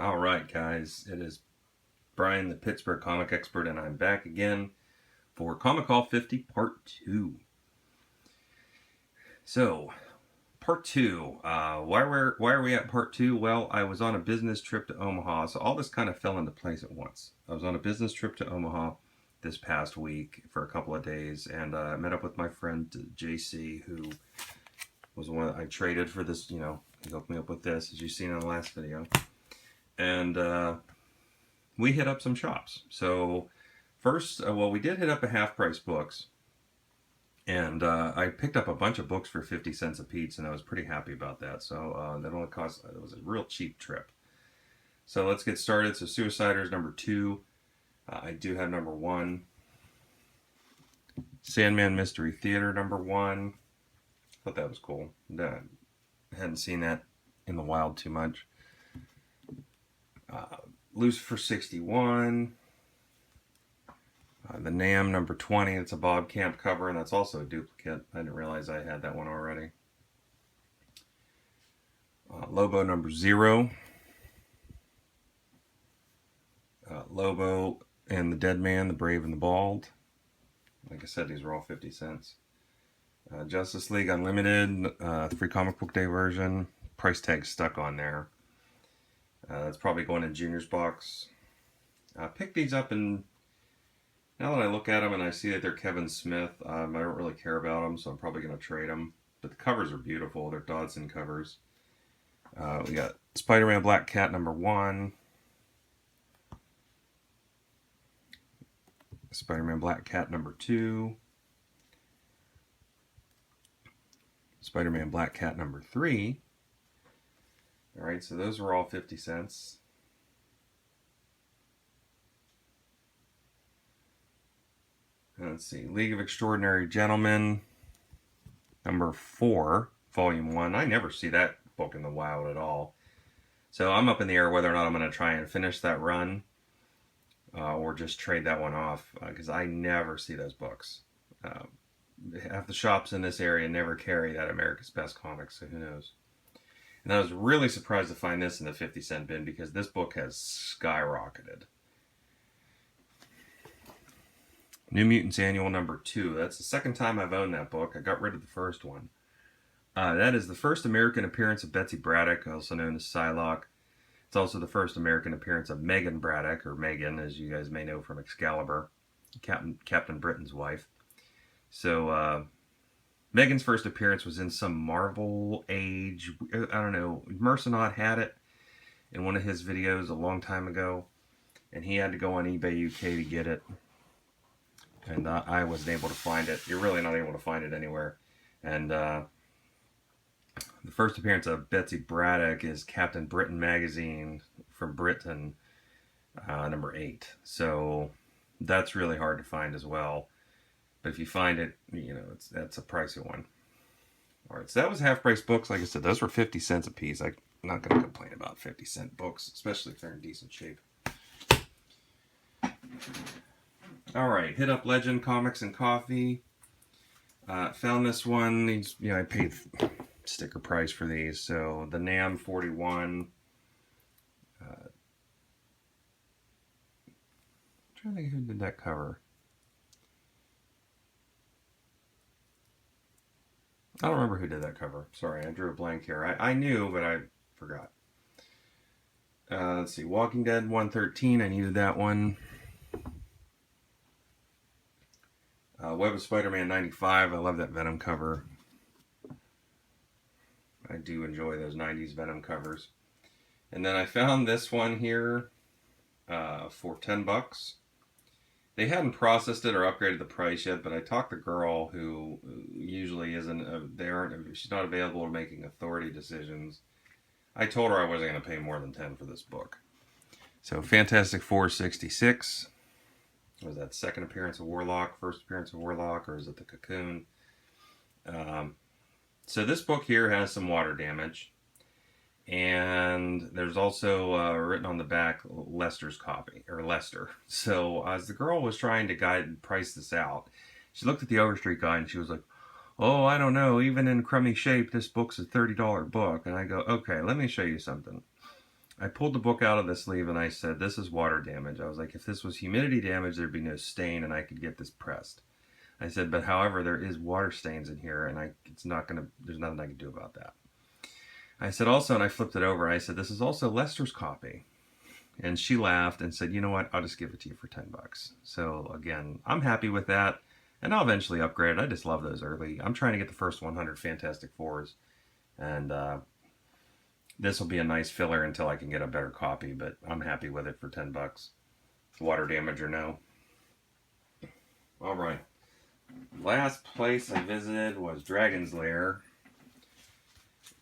All right, guys, it is Brian, the Pittsburgh comic expert, and I'm back again for Comic Haul 50 Part 2. So, Part 2, why are we at Part 2? Well, I was on a business trip to Omaha, so all this kind of fell into place at once. I was on a business trip to Omaha this past week for a couple of days, and I met up with my friend JC, who was the one that I traded for this, he hooked me up with this, as you've seen in the last video. And we hit up some shops. So first, we did hit up a Half Price Books, and I picked up a bunch of books for 50 cents a piece, and I was pretty happy about that. So that only cost, it was a real cheap trip. So let's get started. So Suiciders number 2. I do have number 1. Sandman Mystery Theater number 1. Thought that was cool. I hadn't seen that in the wild too much. Lucifer 61. The Nam number 20. It's a Bob Camp cover, and that's also a duplicate. I didn't realize I had that one already. Lobo number 0. Lobo and the Dead Man, the Brave and the Bald. Like I said, these were all 50 cents. Justice League Unlimited, free comic book day version. Price tag stuck on there. That's probably going in Junior's box. I picked these up, and now that I look at them and I see that they're Kevin Smith, I don't really care about them, so I'm probably going to trade them. But the covers are beautiful. They're Dodson covers. We got Spider-Man Black Cat number 1. Spider-Man Black Cat number 2. Spider-Man Black Cat number 3. Alright, so those were all 50 cents. Let's see, League of Extraordinary Gentlemen number 4, volume 1. I never see that book in the wild at all. So I'm up in the air whether or not I'm going to try and finish that run or just trade that one off, because I never see those books. Half the shops in this area never carry that America's Best Comics, so who knows. And I was really surprised to find this in the 50-cent bin, because this book has skyrocketed. New Mutants Annual number 2. That's the second time I've owned that book. I got rid of the first one. That is the first American appearance of Betsy Braddock, also known as Psylocke. It's also the first American appearance of Megan Braddock, or Megan, as you guys may know from Excalibur, Captain Britain's wife. So, Megan's first appearance was in some Marvel Age, I don't know, Mercenaut had it in one of his videos a long time ago, and he had to go on eBay UK to get it, and I wasn't able to find it. You're really not able to find it anywhere. And the first appearance of Betsy Braddock is Captain Britain magazine from Britain, number 8. So that's really hard to find as well. But if you find it, that's a pricey one. All right, so that was Half Price Books. Like I said, those were 50 cents a piece. I'm not going to complain about 50-cent books, especially if they're in decent shape. All right, hit up Legend Comics and Coffee. Found this one. These, I paid sticker price for these. So the Nam 41. I'm trying to think who did that cover. I don't remember who did that cover. Sorry, I drew a blank here. I knew, but I forgot. Let's see. Walking Dead 113. I needed that one. Web of Spider-Man 95. I love that Venom cover. I do enjoy those 90s Venom covers. And then I found this one here for $10. They hadn't processed it or upgraded the price yet, but I talked to the girl who usually she's not available to making authority decisions. I told her I wasn't going to pay more than 10 for this book. So Fantastic Four 66. Was that second appearance of Warlock, first appearance of Warlock, or is it the Cocoon? So this book here has some water damage. And there's also written on the back Lester's copy, or Lester. So as the girl was trying to price this out, she looked at the Overstreet guide and she was like, "Oh, I don't know, even in crummy shape, this book's a $30 book." And I go, "Okay, let me show you something." I pulled the book out of the sleeve and I said, this is water damage. I was like, if this was humidity damage, there'd be no stain and I could get this pressed. I said, but however, there is water stains in here and there's nothing I can do about that. I said also, and I flipped it over, I said, this is also Lester's copy. And she laughed and said, you know what, I'll just give it to you for $10. So again, I'm happy with that. And I'll eventually upgrade it. I just love those early. I'm trying to get the first 100 Fantastic Fours. And this will be a nice filler until I can get a better copy, but I'm happy with it for $10. Water damage or no. All right. Last place I visited was Dragon's Lair.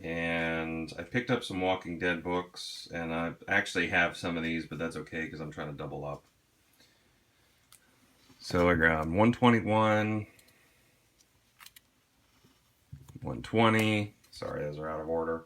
And I picked up some Walking Dead books, and I actually have some of these, but that's okay because I'm trying to double up. So I grabbed 121, 120, sorry, those are out of order,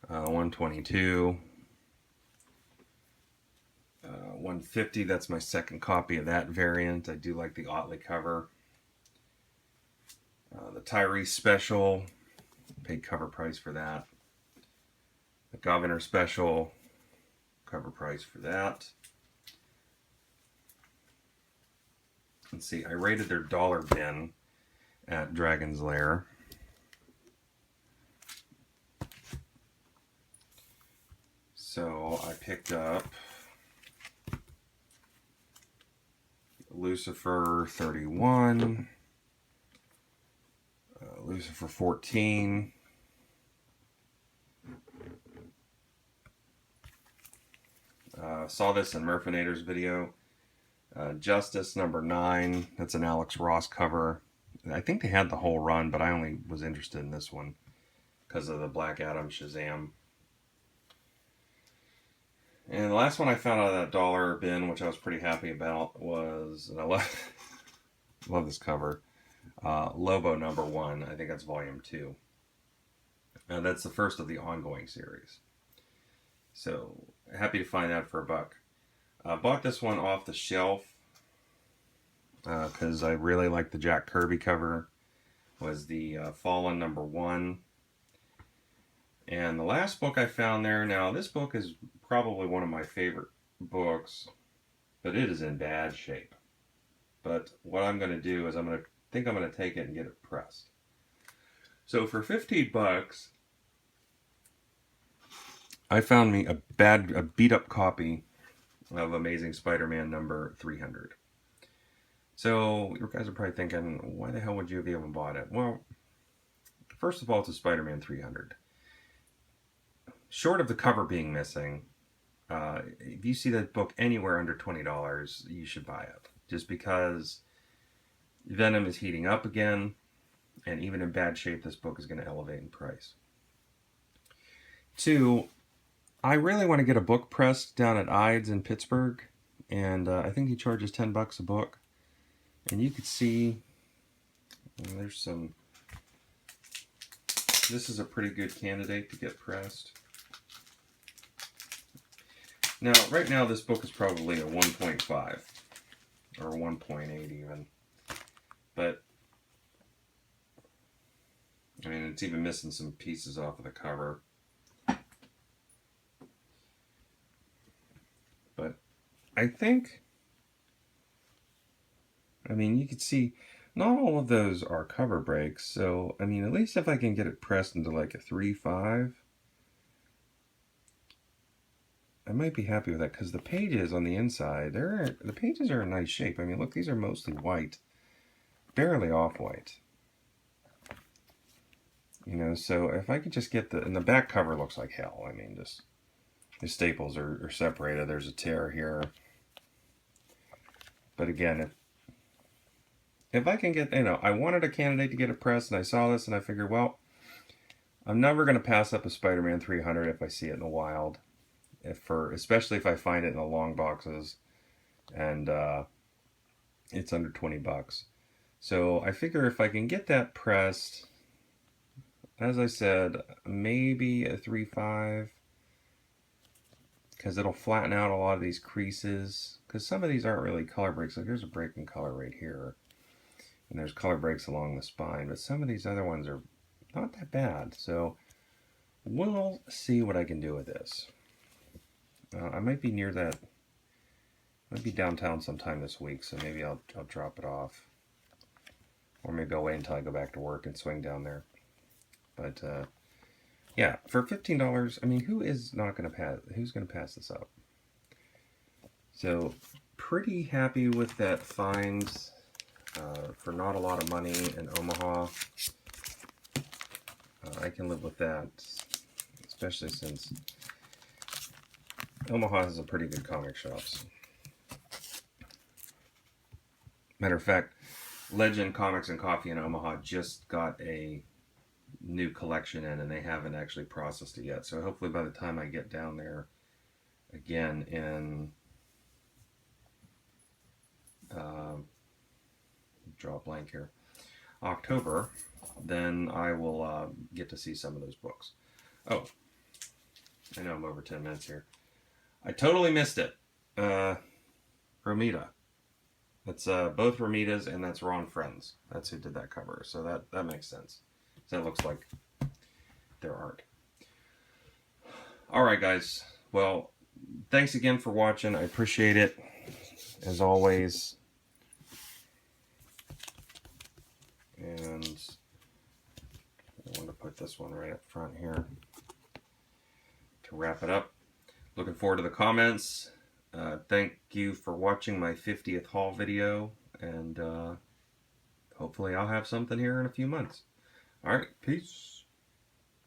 122, 150, that's my second copy of that variant. I do like the Otley cover. The Tyrese Special, paid cover price for that. The Governor Special, cover price for that. Let's see, I rated their dollar bin at Dragon's Lair. So I picked up Lucifer 31, Lucifer 14, saw this in Murfinator's video. Justice number 9, that's an Alex Ross cover. I think they had the whole run, but I only was interested in this one because of the Black Adam Shazam. And the last one I found out of that dollar bin, which I was pretty happy about, was, and I love this cover, Lobo number 1. I think that's volume 2. And that's the first of the ongoing series. So happy to find that for $1. Bought this one off the shelf because I really like the Jack Kirby cover. Was the Fallen number 1. And the last book I found there, now this book is probably one of my favorite books, but it is in bad shape. But what I'm going to do is I'm going to take it and get it pressed. So for $15, I found me a beat up copy of Amazing Spider-Man number 300. So you guys are probably thinking, why the hell would you have even bought it? Well, first of all, it's a Spider-Man 300. Short of the cover being missing, if you see that book anywhere under $20, you should buy it. Just because Venom is heating up again, and even in bad shape, this book is going to elevate in price. 2, I really want to get a book pressed down at Ides in Pittsburgh, and I think he charges $10 a book. And you could see, there's some, this is a pretty good candidate to get pressed. Now, right now, this book is probably a 1.5 or 1.8 even. But, I mean, it's even missing some pieces off of the cover. But I think, I mean, you can see not all of those are cover breaks. So, I mean, at least if I can get it pressed into like a 3.5, I might be happy with that because the pages on the inside, the pages are in nice shape. I mean, look, these are mostly white, barely off-white. You know, so if I could just get and the back cover looks like hell. I mean, just the staples are separated. There's a tear here. But again, if I can get, I wanted a candidate to get it pressed, and I saw this, and I figured, well, I'm never going to pass up a Spider-Man 300 if I see it in the wild. Especially if I find it in the long boxes, and it's under $20. So I figure if I can get that pressed, as I said, maybe a 3.5, because it'll flatten out a lot of these creases, because some of these aren't really color breaks. Like there's a break in color right here, and there's color breaks along the spine, but some of these other ones are not that bad. So we'll see what I can do with this. I might be near that. I might be downtown sometime this week, so maybe I'll drop it off. Or maybe I'll wait until I go back to work and swing down there. But yeah, for $15, I mean, who's going to pass this up? So pretty happy with that find for not a lot of money in Omaha. I can live with that, especially since Omaha has a pretty good comic shops. Matter of fact, Legend Comics and Coffee in Omaha just got a new collection in, and they haven't actually processed it yet. So hopefully by the time I get down there again in draw a blank here, October, then I will get to see some of those books. Oh, I know I'm over 10 minutes here. I totally missed it. Romita. That's both Romitas, and that's Ron Friends. That's who did that cover. So that makes sense. That looks like their art. Alright, guys. Well, thanks again for watching. I appreciate it, as always. And I want to put this one right up front here to wrap it up. Looking forward to the comments. Thank you for watching my 50th haul video, and hopefully I'll have something here in a few months. Alright, peace.